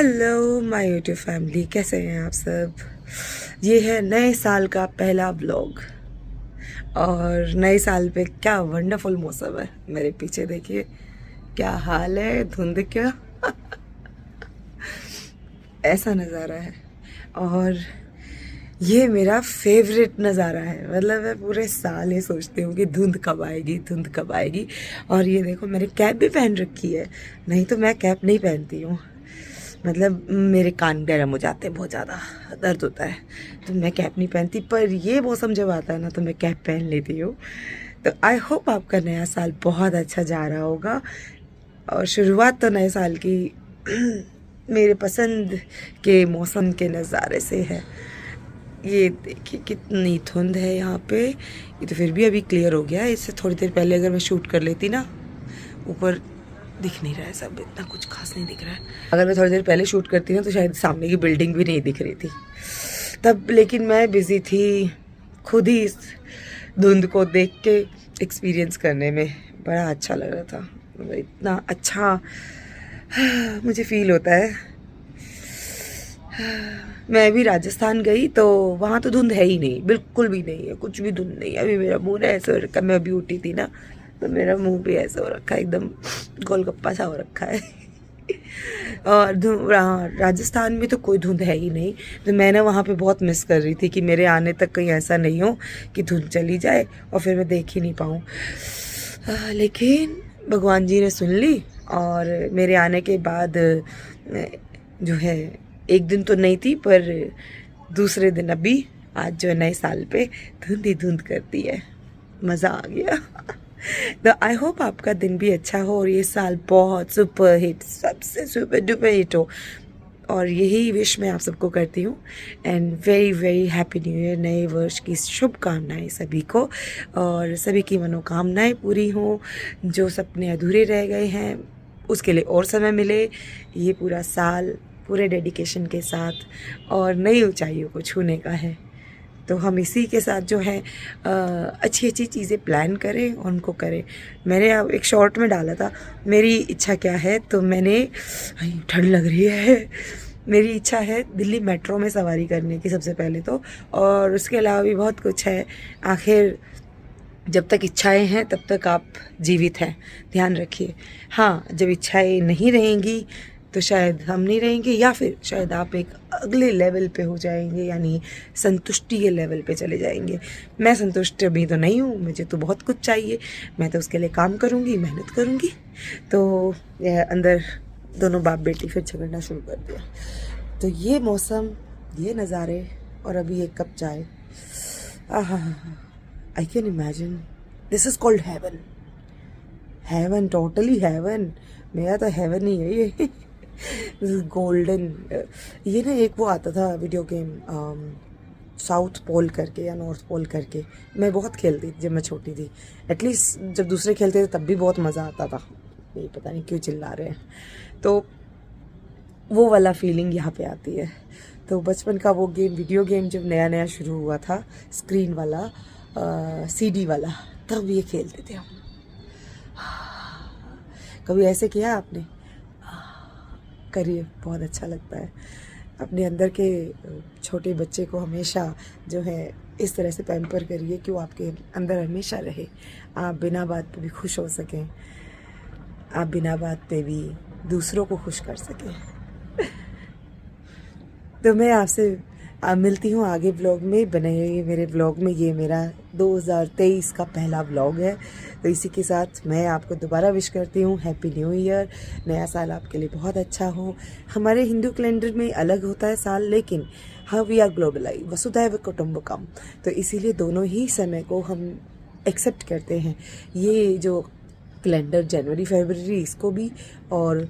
Hello my YouTube family, कैसे हैं आप सब। ये है नए साल का पहला व्लॉग और नए साल पे क्या वंडरफुल मौसम है। मेरे पीछे देखिए क्या हाल है, धुंध क्या ऐसा नज़ारा है। और ये मेरा फेवरेट नज़ारा है। मतलब मैं पूरे साल ये सोचती हूँ कि धुंध कब आएगी, धुंध कब आएगी। और ये देखो मैंने कैप भी पहन रखी है, नहीं तो मैं कैप नहीं पहनती हूँ। मतलब मेरे कान गर्म हो जाते हैं, बहुत ज़्यादा दर्द होता है, तो मैं कैप नहीं पहनती। पर ये मौसम जब आता है ना तो मैं कैप पहन लेती हूँ। तो आई होप आपका नया साल बहुत अच्छा जा रहा होगा। और शुरुआत तो नए साल की मेरे पसंद के मौसम के नज़ारे से है। ये देखिए कितनी धुंध है यहाँ पे। ये तो फिर भी अभी क्लियर हो गया है। इससे थोड़ी देर पहले अगर मैं शूट कर लेती ना, ऊपर दिख नहीं रहा है, सब इतना कुछ खास नहीं दिख रहा है। अगर मैं थोड़ी देर पहले शूट करती ना तो शायद सामने की बिल्डिंग भी नहीं दिख रही थी तब। लेकिन मैं बिज़ी थी खुद ही इस धुंध को देख के एक्सपीरियंस करने में। बड़ा अच्छा लग रहा था, मतलब इतना अच्छा मुझे फील होता है। मैं भी राजस्थान गई तो वहाँ तो धुंध है ही नहीं, बिल्कुल भी नहीं है, कुछ भी धुंध नहीं है। अभी मेरा मुँह ऐसा हो रखा, मैं अभी उठी थी ना तो मेरा मुंह भी ऐसा हो रखा है, एकदम गोलगप्पा सा हो रखा है। और राजस्थान में तो कोई धुंध है ही नहीं। तो मैं ना वहाँ पे बहुत मिस कर रही थी कि मेरे आने तक कहीं ऐसा नहीं हो कि धुंध चली जाए और फिर मैं देख ही नहीं पाऊँ। लेकिन भगवान जी ने सुन ली और मेरे आने के बाद जो है, एक दिन तो नहीं थी पर दूसरे दिन अभी आज जो है नए साल पे धुंध ही धुंध करती है। मज़ा आ गया। तो आई होप आपका दिन भी अच्छा हो और ये साल बहुत सुपर हिट, सबसे सुपर डुपर हिट हो। और यही विश मैं आप सबको करती हूँ। And very very happy new year. नए वर्ष की शुभकामनाएं सभी को, और सभी की मनोकामनाएं पूरी हों। जो सपने अधूरे रह गए हैं उसके लिए और समय मिले। ये पूरा साल पूरे डेडिकेशन के साथ और नई ऊंचाइयों को छूने का है। तो हम इसी के साथ जो है अच्छी अच्छी चीज़ें प्लान करें और उनको करें। मैंने अब एक शॉर्ट में डाला था मेरी इच्छा क्या है, तो मैंने ठंड लग रही है, मेरी इच्छा है दिल्ली मेट्रो में सवारी करने की सबसे पहले तो। और उसके अलावा भी बहुत कुछ है। आखिर जब तक इच्छाएं हैं तब तक आप जीवित हैं, ध्यान रखिए। हाँ, जब इच्छाएं नहीं रहेंगी तो शायद हम नहीं रहेंगे, या फिर शायद आप एक अगले लेवल पे हो जाएंगे, यानी संतुष्टि के लेवल पे चले जाएंगे। मैं संतुष्ट अभी तो नहीं हूँ, मुझे तो बहुत कुछ चाहिए। मैं तो उसके लिए काम करूँगी, मेहनत करूँगी। तो यह अंदर दोनों बाप बेटी फिर झगड़ना शुरू कर दिया। तो ये मौसम, ये नज़ारे और अभी एक कप चाय, I can imagine this is called heaven. Heaven, totally heaven. मेरा तो हेवन ही है ये। गोल्डन। ये ना एक वो आता था वीडियो गेम, साउथ पोल करके या नॉर्थ पोल करके। मैं बहुत खेलती थी जब मैं छोटी थी। एटलीस्ट जब दूसरे खेलते थे तब भी बहुत मज़ा आता था। ये पता नहीं क्यों चिल्ला रहे हैं। तो वो वाला फीलिंग यहाँ पे आती है। तो बचपन का वो गेम, वीडियो गेम जब नया नया शुरू हुआ था, स्क्रीन वाला, सीडी वाला, तब ये खेलते थे हम। कभी ऐसे किया आपने? करिए, बहुत अच्छा लगता है। अपने अंदर के छोटे बच्चे को हमेशा जो है इस तरह से पैम्पर करिए कि वो आपके अंदर हमेशा रहे। आप बिना बात पे भी खुश हो सकें, आप बिना बात पे भी दूसरों को खुश कर सकें। तो मैं आपसे मिलती हूँ आगे व्लॉग में। बने रहिए मेरे व्लॉग में। ये मेरा 2023 का पहला व्लॉग है। तो इसी के साथ मैं आपको दोबारा विश करती हूँ हैप्पी न्यू ईयर। नया साल आपके लिए बहुत अच्छा हो। हमारे हिंदू कैलेंडर में अलग होता है साल, लेकिन हाँ, वी आर ग्लोबलाइज, वसुधैव कुटुंबकम। तो इसीलिए दोनों ही समय को हम एक्सेप्ट करते हैं। ये जो कैलेंडर जनवरी फरवरी, इसको भी, और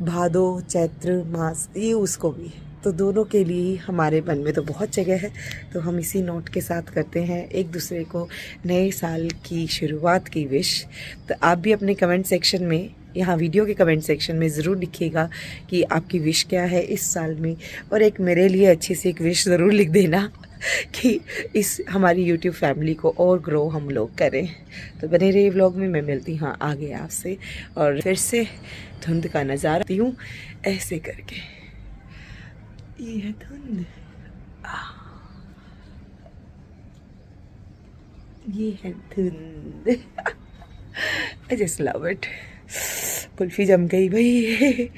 भादो चैत्र मास, ये उसको भी। तो दोनों के लिए हमारे मन में तो बहुत जगह है। तो हम इसी नोट के साथ करते हैं एक दूसरे को नए साल की शुरुआत की विश। तो आप भी अपने कमेंट सेक्शन में, यहाँ वीडियो के कमेंट सेक्शन में ज़रूर लिखिएगा कि आपकी विश क्या है इस साल में। और एक मेरे लिए अच्छी सी एक विश ज़रूर लिख देना कि इस हमारी YouTube फैमिली को और ग्रो हम लोग करें। तो बने रहिए व्लॉग में। मैं मिलती हूँ आगे आपसे और फिर से धुंध का नज़ारा दी हूँ ऐसे करके। ये है धुंध, ये है धुंध। I just love it. Kulfi जम गई भाई।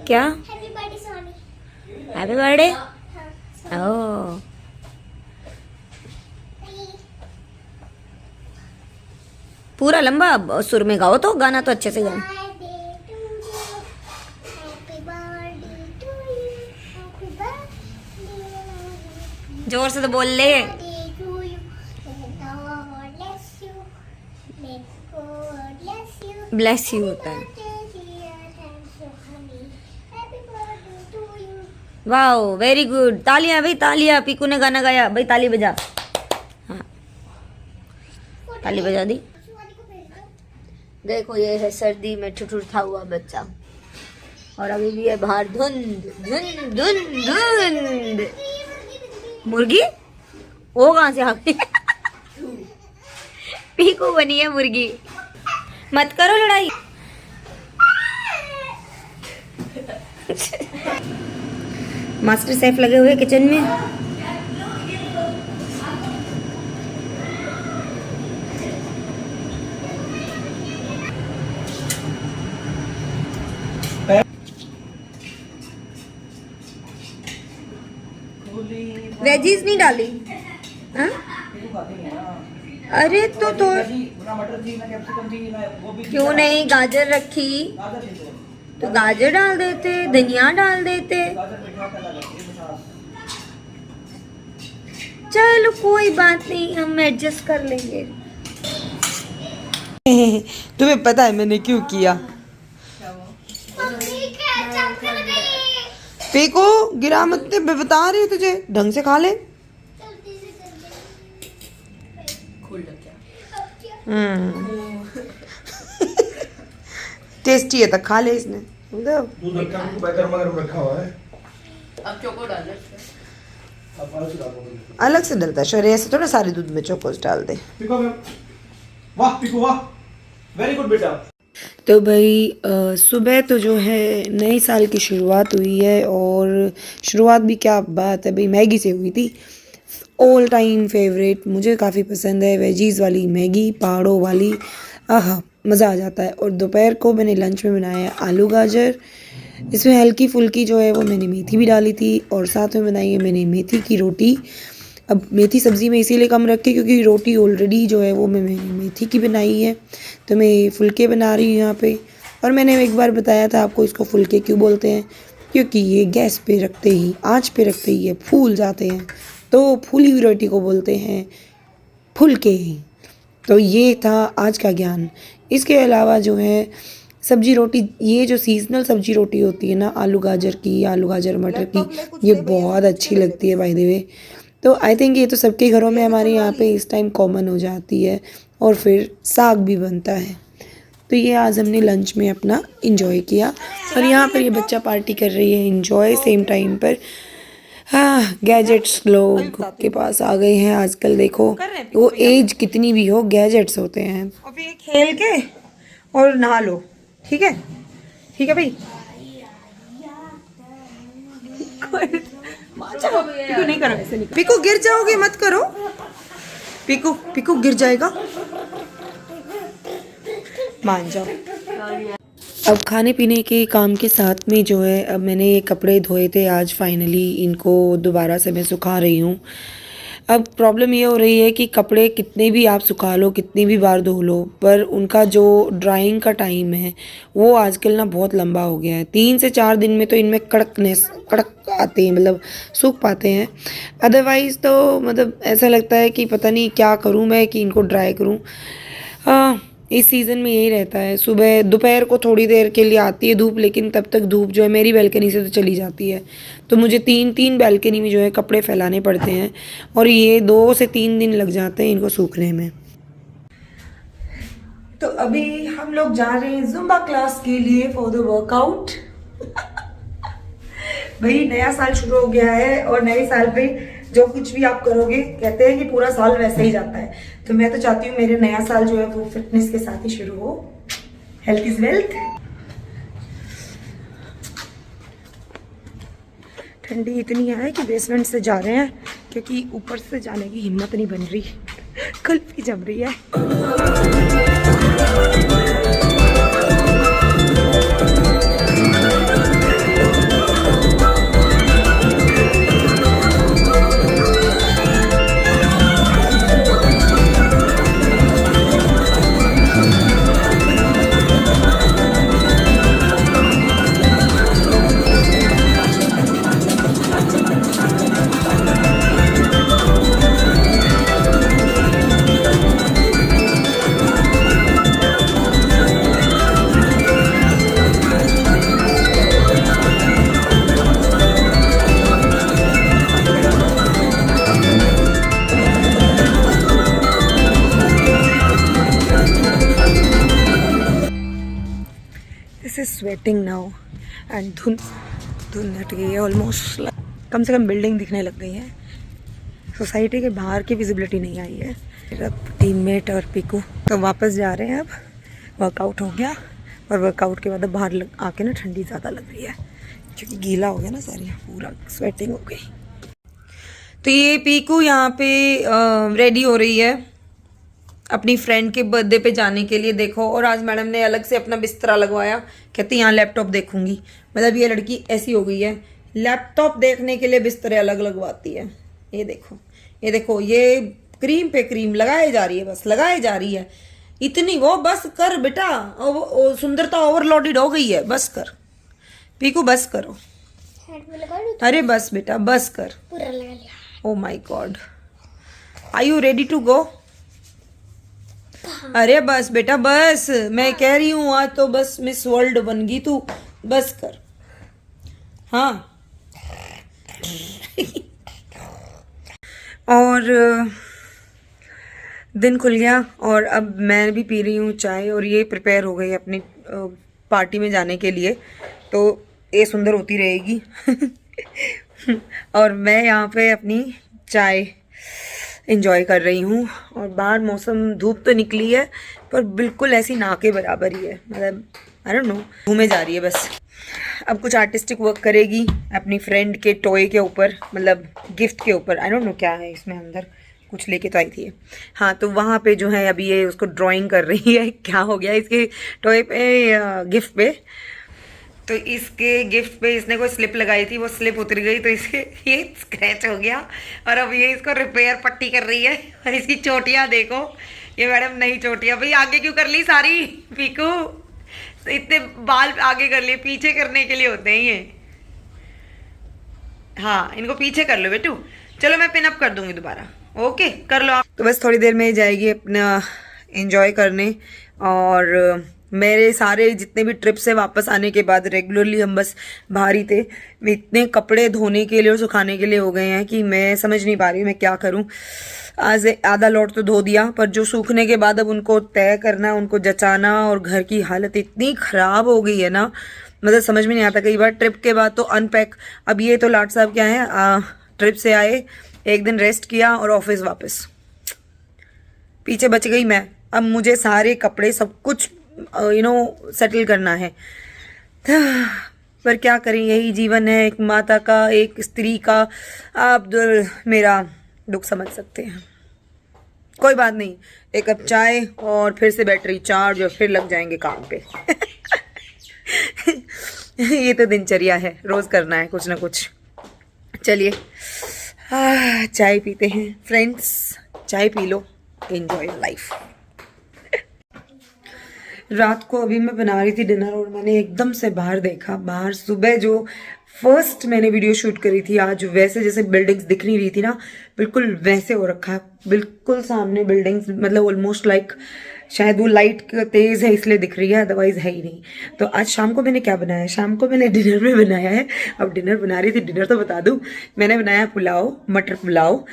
क्या हैप्पी बर्थडे? ओह पूरा लंबा सुर में गाओ तो गाना तो अच्छे से गाओ। जोर से तो बोल ले। ब्लेस यू होता है। Wow very good. तालियां भाई तालियां। पीकू ने गाना गाया भाई, ताली बजा। हाँ ताली बजा दी। देखो ये है सर्दी में ठुठुरता हुआ बच्चा, और अभी भी है बाहर धुंध धुंध धुंध धुंध। मुर्गी वो कहाँ से आ गई? पीकू बनी है मुर्गी। मत करो लड़ाई। मास्टर शेफ लगे हुए किचन में। वेजीज नहीं डाली? हाँ? अरे तो क्यों नहीं गाजर रखी? तो गाजर डाल देते, धनिया डाल देते। चलो कोई बात नहीं, हम एडजस्ट कर लेंगे। तुम्हें पता है मैंने क्यों किया? पीकू गिरा मत, मैं बता रही हूँ तुझे, ढंग से खा ले। टेस्टी है तो खा ले इसने। दूध रखा हुआ है। अब चोको डाल दे। अलग से डलता है शरीर से, थोड़ा सारे दूध में चोकोस डाल दे। वाह पीकू वाह, वेरी गुड बेटा। तो भाई सुबह तो जो है नए साल की शुरुआत हुई है, और शुरुआत भी क्या बात है भाई, मैगी से हुई थी। ऑल टाइम फेवरेट, मुझे काफ़ी पसंद है वेजीज़ वाली मैगी, पहाड़ों वाली। आहा मज़ा आ जाता है। और दोपहर को मैंने लंच में बनाया आलू गाजर। इसमें हल्की फुल्की जो है वो मैंने मेथी भी डाली थी, और साथ में बनाई है मैंने मेथी की रोटी। अब मेथी सब्ज़ी में इसीलिए कम रखी क्योंकि रोटी ऑलरेडी जो है वो मैंने मेथी की बनाई है, तो मैं फुलके बना रही हूँ यहाँ पे। और मैंने एक बार बताया था आपको इसको फुलके क्यों बोलते हैं, क्योंकि ये गैस पे रखते ही, आँच पे रखते ही ये फूल जाते हैं, तो फूली हुई रोटी को बोलते हैं फुलके। तो ये था आज का ज्ञान। इसके अलावा जो है सब्जी रोटी, ये जो सीजनल सब्जी रोटी होती है ना आलू गाजर की, आलू गाजर मटर की, ये बहुत अच्छी लगती है बाय द वे। तो आई थिंक ये तो सबके घरों में हमारे यहाँ पे इस टाइम कॉमन हो जाती है। और फिर साग भी बनता है। तो ये आज हमने लंच में अपना इंजॉय किया। और यहाँ पर ये बच्चा पार्टी कर रही है इंजॉय सेम टाइम पर। हाँ गैजेट्स लोग के पास आ गए हैं आजकल। देखो वो एज कितनी भी हो, गैजेट्स होते हैं। और फिर खेल के और नहा लो, ठीक है? ठीक है भाई। पीकू नहीं करो ऐसे, नहीं। पीकू गिर जाओगे, मत करो। पीकू पीकू गिर जाएगा, मान जाओ। अब खाने पीने के काम के साथ में जो है, अब मैंने ये कपड़े धोए थे आज, फाइनली इनको दोबारा से मैं सुखा रही हूँ। अब प्रॉब्लम ये हो रही है कि कपड़े कितने भी आप सुखा लो, कितनी भी बार धो लो, पर उनका जो ड्राइंग का टाइम है वो आजकल ना बहुत लंबा हो गया है। 3 से 4 दिन में तो इनमें कड़क आते हैं, मतलब सूख पाते हैं। अदरवाइज़ तो मतलब ऐसा लगता है कि पता नहीं क्या करूं मैं कि इनको ड्राई करूं। इस सीज़न में यही रहता है। सुबह दोपहर को थोड़ी देर के लिए आती है धूप, लेकिन तब तक धूप जो है मेरी बैल्कनी से तो चली जाती है, तो मुझे 3 बैल्कनी में जो है कपड़े फैलाने पड़ते हैं, और ये 2 से 3 दिन लग जाते हैं इनको सूखने में। तो अभी हम लोग जा रहे हैं जुम्बा क्लास के लिए फॉर द वर्कआउट। भाई नया साल शुरू हो गया है, और नए साल पे जो कुछ भी आप करोगे, कहते हैं कि पूरा साल वैसे ही जाता है, तो मैं तो चाहती हूँ मेरे नया साल जो है वो फिटनेस के साथ ही शुरू हो। Health is wealth. ठंडी इतनी है कि बेसमेंट से जा रहे हैं, क्योंकि ऊपर से जाने की हिम्मत नहीं बन रही, कुल्फी जम रही है। This is sweating now and धुंध हट गई है ऑलमोस्ट। कम से कम बिल्डिंग दिखने लग गई है, सोसाइटी के बाहर की विजिबिलिटी नहीं आई है। मेरा टीममेट और पीकू तो वापस जा रहे हैं। अब वर्कआउट हो गया, और वर्कआउट के बाद अब बाहर आके ना ठंडी ज़्यादा लग रही है, क्योंकि गीला हो गया ना सारी, पूरा स्वेटिंग हो गई। तो ये पीकू यहाँ पे रेडी हो रही है अपनी फ्रेंड के बर्थडे पे जाने के लिए, देखो। और आज मैडम ने अलग से अपना बिस्तरा लगवाया, कहती यहाँ लैपटॉप देखूंगी। मतलब ये लड़की ऐसी हो गई है, लैपटॉप देखने के लिए बिस्तरे अलग लगवाती है। ये देखो, ये देखो, ये क्रीम पे क्रीम लगाए जा रही है, बस लगाए जा रही है इतनी। वो बस कर बेटा, वो सुंदरता ओवरलोडेड हो गई है, बस कर पीकू, बस करो। अरे बस बेटा, बस कर। पूरा लगा लिया। Oh my god, are you ready to go? अरे बस बेटा बस, मैं कह रही हूँ आज तो बस मिस वर्ल्ड बन गई तू, बस कर। हाँ और दिन खुल गया, और अब मैं भी पी रही हूँ चाय, और ये प्रिपेयर हो गई अपनी पार्टी में जाने के लिए, तो ये सुंदर होती रहेगी। और मैं यहाँ पे अपनी चाय एंजॉय कर रही हूँ। और बाहर मौसम, धूप तो निकली है पर बिल्कुल ऐसी ना के बराबर ही है, मतलब आई डोंट नो, घूमे जा रही है बस। अब कुछ आर्टिस्टिक वर्क करेगी अपनी फ्रेंड के टॉय के ऊपर, मतलब गिफ्ट के ऊपर। आई डोंट नो क्या है इसमें, अंदर कुछ लेके तो आई थी। हाँ, तो वहाँ पे जो है अभी ये उसको ड्राइंग कर रही है। क्या हो गया इसके टॉय पे, गिफ्ट पे। तो इसके गिफ्ट पे इसने कोई स्लिप लगाई थी, वो स्लिप उतर गई, तो इसके ये स्क्रैच हो गया, और अब ये इसको रिपेयर पट्टी कर रही है। और इसकी चोटियाँ देखो, ये मैडम नई चोटियाँ। भाई आगे क्यों कर ली सारी पीकू? तो इतने बाल आगे कर लिए, पीछे करने के लिए होते हैं ये। हाँ, इनको पीछे कर लो बेटू। चलो मैं पिन अप कर दूंगी दोबारा, ओके कर लो आप। तो बस थोड़ी देर में जाएगी अपना एंजॉय करने। और मेरे सारे जितने भी ट्रिप से वापस आने के बाद रेगुलरली हम बस बाहर ही थे। इतने कपड़े धोने के लिए और सुखाने के लिए हो गए हैं कि मैं समझ नहीं पा रही मैं क्या करूं। आज आधा लोड तो धो दिया, पर जो सूखने के बाद अब उनको तय करना, उनको जचाना, और घर की हालत इतनी ख़राब हो गई है ना, मतलब समझ में नहीं आता। कई बार ट्रिप के बाद तो अनपैक। अब ये तो लाट साहब क्या है, ट्रिप से आए, एक दिन रेस्ट किया और ऑफिस वापस, पीछे बच गई मैं। अब मुझे सारे कपड़े सब कुछ सेटल करना है। पर क्या करें, यही जीवन है एक माता का, एक स्त्री का। आप मेरा दुख समझ सकते हैं। कोई बात नहीं, एक कप चाय और फिर से बैटरी चार्ज, और फिर लग जाएंगे काम पे। ये तो दिनचर्या है, रोज करना है कुछ ना कुछ। चलिए चाय पीते हैं फ्रेंड्स, चाय पी लो, एंजॉय लाइफ। रात को अभी मैं बना रही थी डिनर, और मैंने एकदम से बाहर देखा। बाहर सुबह जो फर्स्ट मैंने वीडियो शूट करी थी, आज वैसे जैसे बिल्डिंग्स दिख नहीं रही थी ना, बिल्कुल वैसे हो रखा है। बिल्कुल सामने बिल्डिंग्स, मतलब ऑलमोस्ट लाइक, शायद वो लाइट तेज है इसलिए दिख रही है, अदरवाइज है ही नहीं। तो आज शाम को मैंने क्या बनाया, शाम को मैंने डिनर में बनाया है। अब डिनर बना रही थी, डिनर तो बता दूं, मैंने बनाया पुलाव, मटर पुलाव।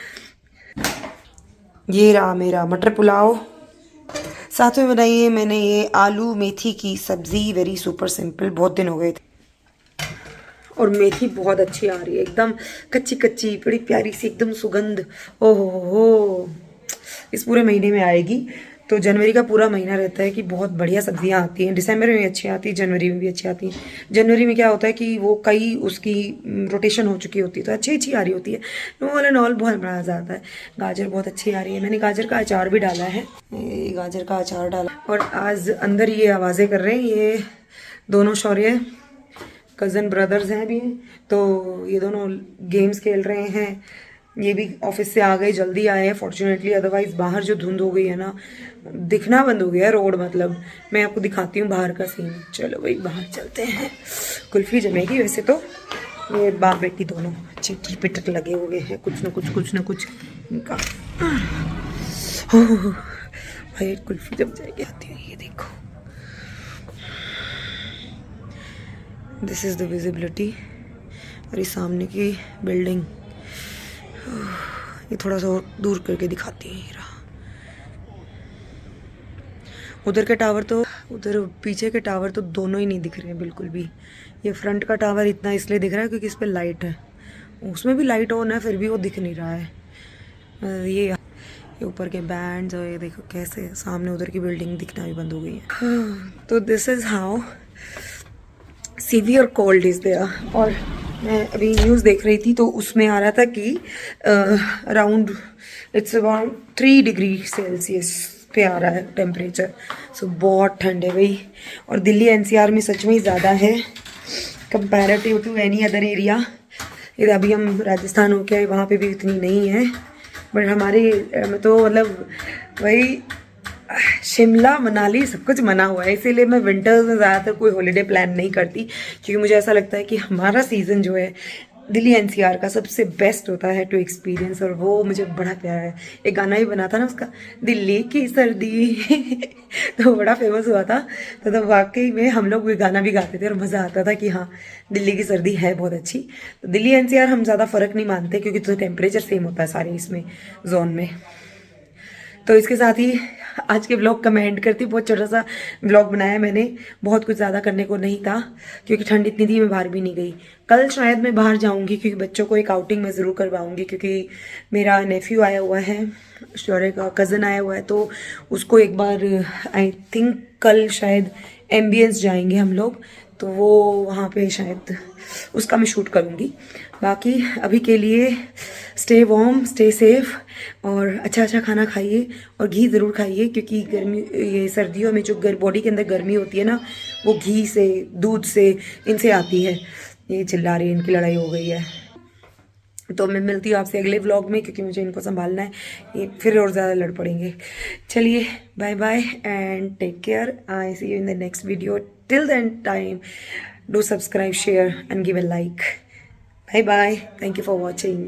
ये रहा मेरा मटर पुलाव। साथ में बनाई है मैंने ये आलू मेथी की सब्जी, वेरी सुपर सिंपल, बहुत दिन हो गए थे। और मेथी बहुत अच्छी आ रही है, एकदम कच्ची कच्ची बड़ी प्यारी सी एकदम सुगंध। ओहो हो, इस पूरे महीने में आएगी। तो जनवरी का पूरा महीना रहता है कि बहुत बढ़िया सब्जियां आती हैं। दिसंबर में भी अच्छी आती है, जनवरी में भी अच्छी आती हैं। जनवरी में क्या होता है कि वो कई उसकी रोटेशन हो चुकी होती है, तो अच्छी अच्छी आ रही होती है। ऑल एंड ऑल बहुत मज़ा आता है। गाजर बहुत अच्छी आ रही है, मैंने गाजर का अचार भी डाला है, ये गाजर का अचार डाला। और आज अंदर ये आवाज़ें कर रहे हैं, ये दोनों शौर्य कज़न ब्रदर्स हैं भी, तो ये दोनों गेम्स खेल रहे हैं। ये भी ऑफिस से आ गए, जल्दी आए हैं फॉर्चुनेटली, अदरवाइज बाहर जो धुंध हो गई है ना, दिखना बंद हो गया है रोड। मतलब मैं आपको दिखाती हूँ बाहर का सीन। चलो भाई बाहर चलते हैं, कुल्फी जमेगी। वैसे तो ये बाप बेटी दोनों चिटक पिटक लगे हुए हैं, कुछ ना कुछ इनका। भाई कुल्फी जम जाएगी, आती है ये देखो। This is the visibility. और ये सामने की बिल्डिंग, ये थोड़ा सा और दूर करके दिखाती है। ये रहा उधर के टावर, तो उधर पीछे के टावर तो दोनों ही नहीं दिख रहे हैं बिल्कुल भी। ये फ्रंट का टावर इतना इसलिए दिख रहा है क्योंकि इस पर लाइट है, उसमें भी लाइट ऑन है फिर भी वो दिख नहीं रहा है। ये ऊपर के बैंड्स और ये देखो कैसे सामने उधर की बिल्डिंग दिखना भी बंद हो गई है। तो this is how severe cold is there. और मैं अभी न्यूज़ देख रही थी तो उसमें आ रहा था कि around its about 3 degree Celsius पे आ रहा है टेम्परेचर। सो बहुत ठंड है भाई। और दिल्ली एनसीआर में सच में ही ज़्यादा है comparative to any other area. इधर अभी हम राजस्थान हो के आए, वहाँ पे भी इतनी नहीं है, बट हमारे में तो मतलब वही शिमला मनाली सब कुछ मना हुआ है। इसीलिए मैं विंटर्स में ज़्यादातर कोई हॉलीडे प्लान नहीं करती, क्योंकि मुझे ऐसा लगता है कि हमारा सीज़न जो है दिल्ली एनसीआर का सबसे बेस्ट होता है टू एक्सपीरियंस। और वो मुझे बड़ा प्यारा है। एक गाना भी बना था ना उसका, दिल्ली की सर्दी तो बड़ा फेमस हुआ था। तो वाकई में हम लोग वो गाना भी गाते थे और मज़ा आता था कि हाँ दिल्ली की सर्दी है बहुत अच्छी। तो दिल्ली एनसीआर हम ज़्यादा फ़र्क नहीं मानते, क्योंकि तो टेम्परेचर सेम होता है सारे इसमें जोन में। तो इसके साथ ही आज के ब्लॉग का मैं एंड करती हूँ। बहुत छोटा सा ब्लॉग बनाया मैंने, बहुत कुछ ज़्यादा करने को नहीं था क्योंकि ठंड इतनी थी, मैं बाहर भी नहीं गई। कल शायद मैं बाहर जाऊंगी क्योंकि बच्चों को एक आउटिंग मैं ज़रूर करवाऊंगी, क्योंकि मेरा नेफ्यू आया हुआ है, शौर्य का कज़न आया हुआ है, तो उसको एक बार आई थिंक कल शायद एम्बियंस जाएंगे हम लोग, तो वो वहाँ पे शायद उसका मैं शूट करूँगी। बाकी अभी के लिए स्टे वार्म, स्टे सेफ और अच्छा अच्छा खाना खाइए और घी ज़रूर खाइए, क्योंकि गर्मी ये सर्दियों में जो बॉडी के अंदर गर्मी होती है ना, वो घी से, दूध से, इनसे आती है। ये चिल्ला रही है, इनकी लड़ाई हो गई है। तो मैं मिलती हूँ आपसे अगले व्लॉग में, क्योंकि मुझे इनको संभालना है, ये फिर और ज़्यादा लड़ पड़ेंगे। चलिए bye bye and take care. I see you in the next video. Till then time do subscribe, share and give a like. Bye bye. Thank you for watching.